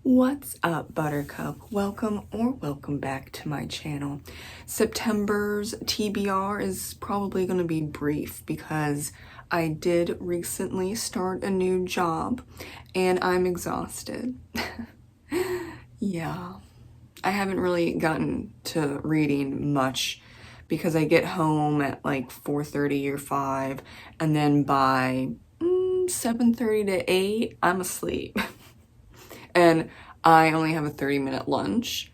What's up, Buttercup? Welcome or welcome back to my channel. September's TBR is probably going to be brief because I did recently start a new job and I'm exhausted. Yeah, I haven't really gotten to reading much because I get home at like 4:30 or 5 and then by 7:30 to 8 I'm asleep. And I only have a 30-minute lunch.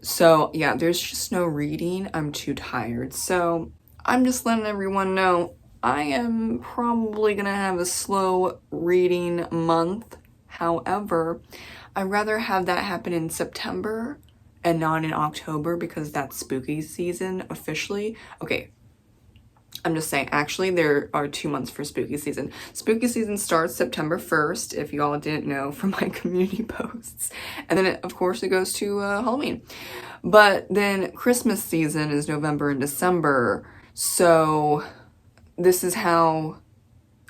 So yeah, there's just no reading. I'm too tired. So I'm just letting everyone know I am probably gonna have a slow reading month. However, I'd rather have that happen in September and not in October because that's spooky season officially. Okay, I'm just saying, actually, there are 2 months for spooky season. Spooky season starts September 1st, if you all didn't know from my community posts. And then, of course, it goes to Halloween. But then Christmas season is November and December. So this is how,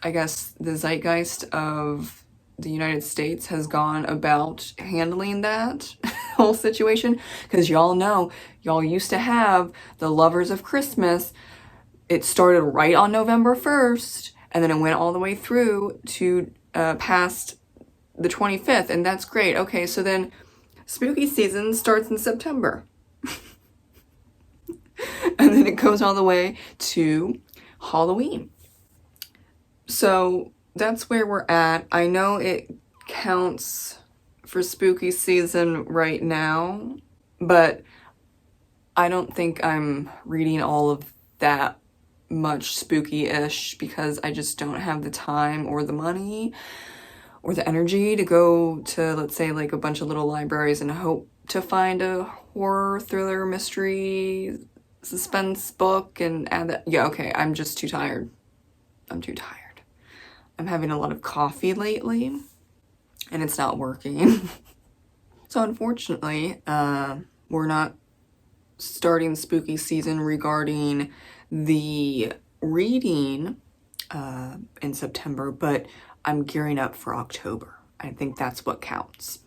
I guess, the zeitgeist of the United States has gone about handling that whole situation. Because y'all know, y'all used to have the lovers of Christmas. It started right on November 1st, and then it went all the way through to past the 25th, and that's great. Okay, so then spooky season starts in September. And then it goes all the way to Halloween. So that's where we're at. I know it counts for spooky season right now, but I don't think I'm reading all of that much spooky-ish because I just don't have the time or the money or the energy to go to, let's say, like a bunch of little libraries and hope to find a horror, thriller, mystery, suspense book and add that. Yeah, okay, I'm just too tired. I'm too tired. I'm having a lot of coffee lately and it's not working. So unfortunately, we're not starting spooky season regarding the reading in September, but I'm gearing up for October. I think that's what counts.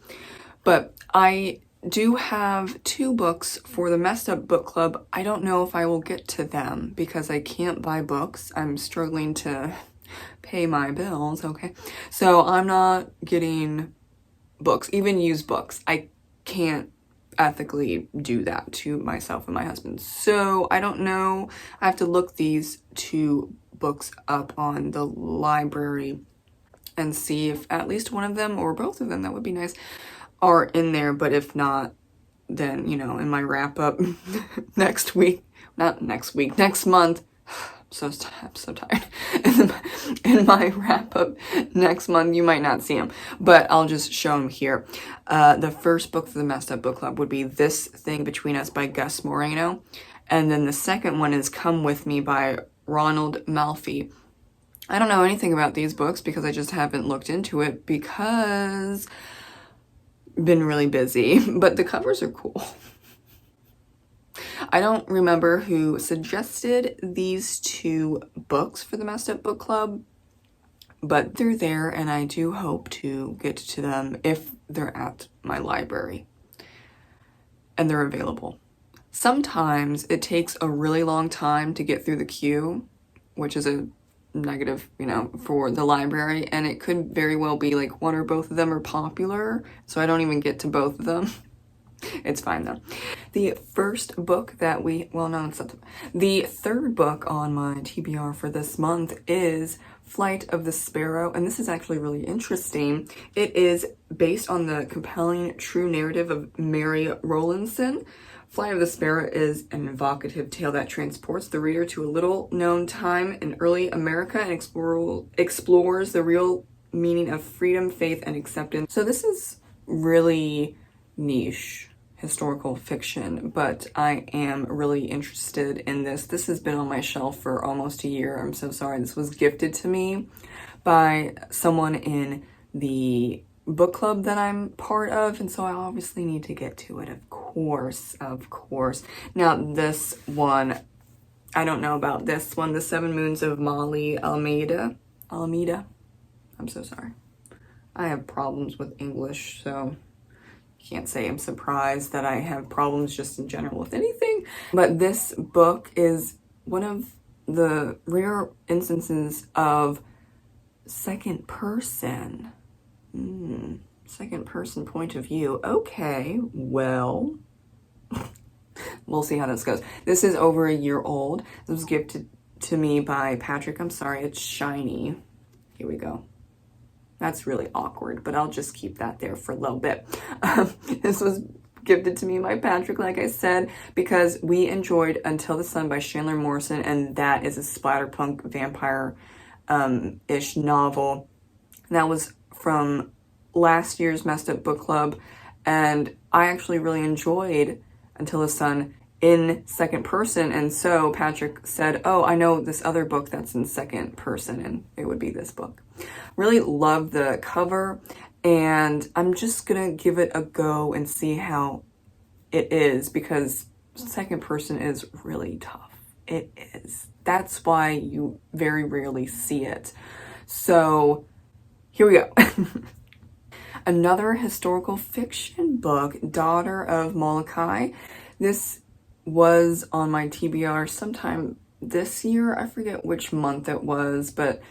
But I do have 2 books for the Messed Up Book Club. I don't know if I will get to them because I can't buy books. I'm struggling to pay my bills, okay? So I'm not getting books, even used books. I can't ethically do that to myself and my husband. So I don't know. I have to look these 2 books up on the library and see if at least one of them or both of them, that would be nice, are in there. But if not, then, you know, in my wrap up next week, not next week, next month, I'm so tired. In my wrap up next month, you might not see them, but I'll just show them here. The first book for the Messed Up Book Club would be This Thing Between Us by Gus Moreno. And then the second one is Come With Me by Ronald Malfi. I don't know anything about these books because I just haven't looked into it because I've been really busy, but the covers are cool. I don't remember who suggested these 2 books for the Messed Up Book Club, but they're there and I do hope to get to them if they're at my library and they're available. Sometimes it takes a really long time to get through the queue, which is a negative, you know, for the library, and it could very well be like one or both of them are popular, so I don't even get to both of them. It's fine though. The first book that the third book on my TBR for this month is Flight of the Sparrow, and this is actually really interesting. It is based on the compelling true narrative of Mary Rowlandson. Flight of the Sparrow is an evocative tale that transports the reader to a little-known time in early America and explores the real meaning of freedom, faith, and acceptance. So this is really niche historical fiction, but I am really interested in this. This has been on my shelf for almost a year. I'm so sorry. This was gifted to me by someone in the book club that I'm part of, and so I obviously need to get to it, of course. Now this one, I don't know about this one, The 7 Moons of Molly Almeida. I'm so sorry. I have problems with English, so can't say I'm surprised that I have problems just in general with anything, but this book is one of the rare instances of second person. Second person point of view. Okay, well, we'll see how this goes. This is over a year old. This was gifted to me by Patrick. I'm sorry, it's shiny. Here we go. That's really awkward, but I'll just keep that there for a little bit. This was gifted to me by Patrick, like I said, because we enjoyed Until the Sun by Chandler Morrison, and that is a splatterpunk vampire-ish novel. That was from last year's Messed Up Book Club, and I actually really enjoyed Until the Sun in second person, and so Patrick said, oh, I know this other book that's in second person, and it would be this book. Really love the cover, and I'm just gonna give it a go and see how it is, because second person is really tough. It is. That's why you very rarely see it. So here we go. Another historical fiction book, Daughter of Molo'kai. This was on my TBR sometime this year. I forget which month it was, but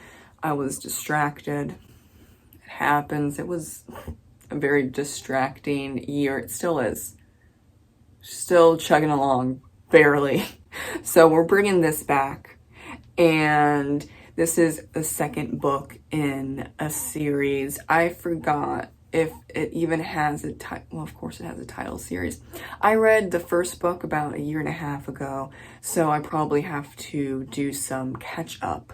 I was distracted. It happens. It was a very distracting year. It still is. Still chugging along, barely. So we're bringing this back, and this is the second book in a series. I forgot if it even has a title. Well, of course it has a title series. I read the first book about a year and a half ago, so I probably have to do some catch up.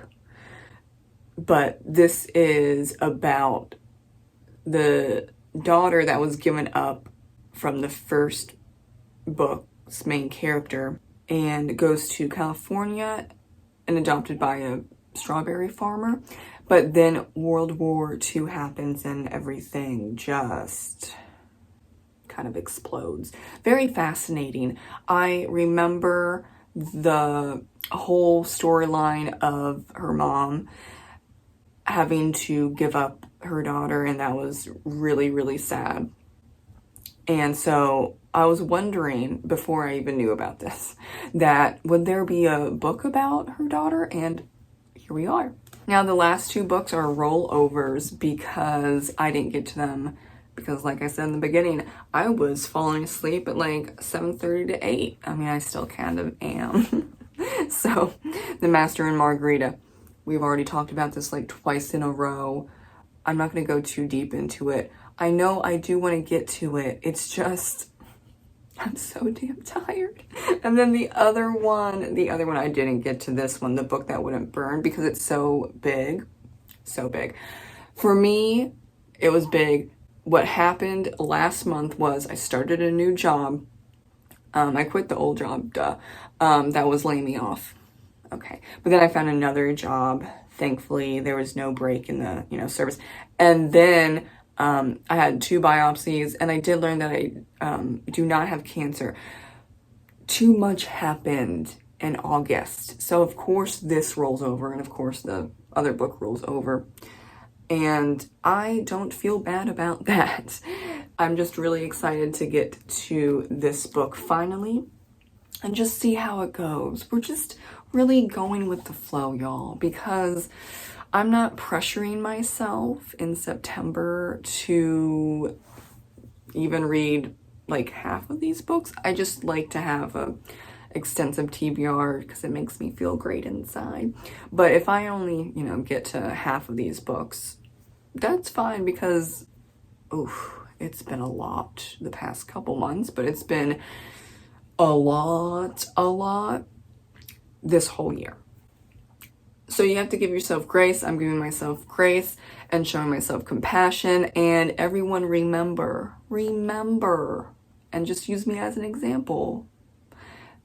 But this is about the daughter that was given up from the first book's main character and goes to California and adopted by a strawberry farmer. But then World War II happens and everything just kind of explodes. Very fascinating. I remember the whole storyline of her mom having to give up her daughter, and that was really, really sad. And so I was wondering, before I even knew about this, that would there be a book about her daughter? And here we are. Now, the last two books are rollovers because I didn't get to them because, like I said in the beginning, I was falling asleep at like 7:30 to 8. I mean, I still kind of am. So, The Master and Margarita. We've already talked about this like twice in a row. I'm not going to go too deep into it. I know I do want to get to it. It's just, I'm so damn tired. And then the other one, I didn't get to this one, The Book That Wouldn't Burn, because it's so big. So big. For me, it was big. What happened last month was I started a new job. I quit the old job, that was laying me off. Okay. But then I found another job. Thankfully, there was no break in the, service. And then I had 2 biopsies, and I did learn that I do not have cancer. Too much happened in August. So, of course, this rolls over, and of course, the other book rolls over. And I don't feel bad about that. I'm just really excited to get to this book finally and just see how it goes. We're just really going with the flow, y'all, because I'm not pressuring myself in September to even read like half of these books. I just like to have a extensive TBR because it makes me feel great inside. But if I only, get to half of these books, that's fine because, it's been a lot the past couple months, but it's been a lot this whole year. So you have to give yourself grace. I'm giving myself grace and showing myself compassion. And everyone remember, and just use me as an example,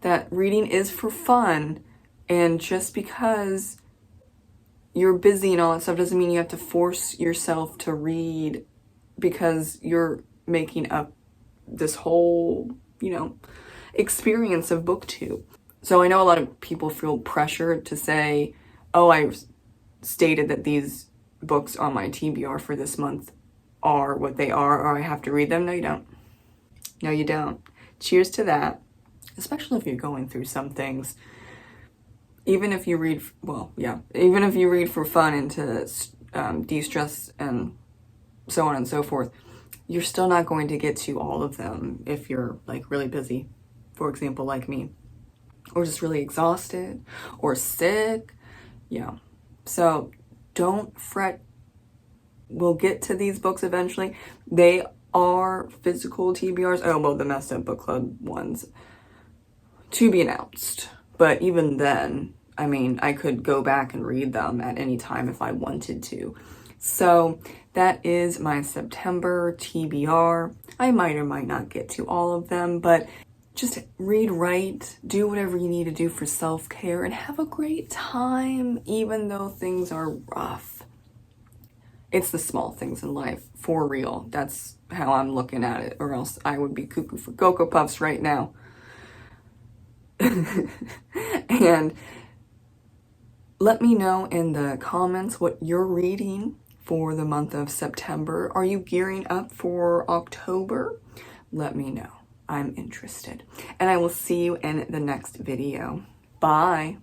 that reading is for fun. And just because you're busy and all that stuff doesn't mean you have to force yourself to read because you're making up this whole, experience of BookTube. So I know a lot of people feel pressured to say, oh, I stated that these books on my TBR for this month are what they are, or I have to read them. No, you don't. No, you don't. Cheers to that, especially if you're going through some things. Even if you read, well, yeah, even if you read for fun and to de-stress and so on and so forth, you're still not going to get to all of them if you're like really busy, for example, like me, or just really exhausted or sick. Yeah. So don't fret. We'll get to these books eventually. They are physical TBRs. Oh, well, the Messed Up Book Club ones to be announced. But even then, I mean, I could go back and read them at any time if I wanted to. So that is my September TBR. I might or might not get to all of them, but just read, write, do whatever you need to do for self-care, and have a great time, even though things are rough. It's the small things in life, for real. That's how I'm looking at it, or else I would be cuckoo for Cocoa Puffs right now. And let me know in the comments what you're reading for the month of September. Are you gearing up for October? Let me know. I'm interested. And I will see you in the next video. Bye.